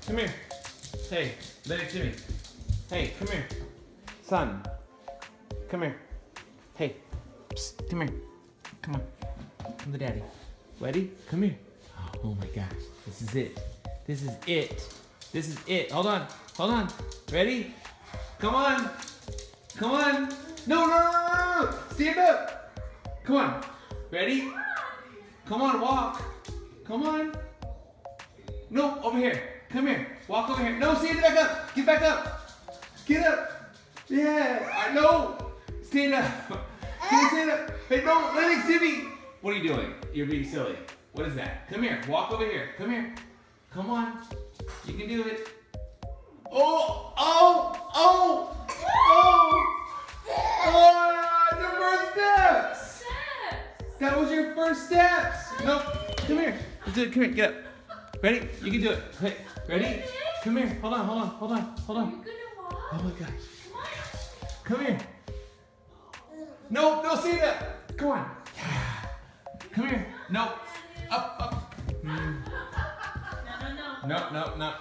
Come here. Hey, let it to me. Hey, come here. Son, come here. Hey, psst, come here. Come on. Come to daddy. Ready? Come here. Oh my gosh, this is it. This is it. This is it. Hold on. Hold on. Ready? Come on. Come on. No, no, no, no, no. Stand up. Come on. Ready? Come on, walk. Come on. No, over here. Come here. Walk over here. No, stand back up. Get back up. Get up. Yeah. No. Stand up. Can you stand up? Hey, no, let it Jimmy. What are you doing? You're being silly. What is that? Come here. Walk over here. Come here. Come on. You can do it. Oh, oh, oh, oh. Oh, the first steps. That was your first steps. No, come here. Let's do it. Come here. Get up. Ready? You can do it. Okay. Ready? Come here. Hold on. Hold on. Hold on. Hold on. You're gonna walk? Oh my gosh. Come here. No, no, stand up. Come on. Come here. No. Up, up. No, no, no. No, no, no.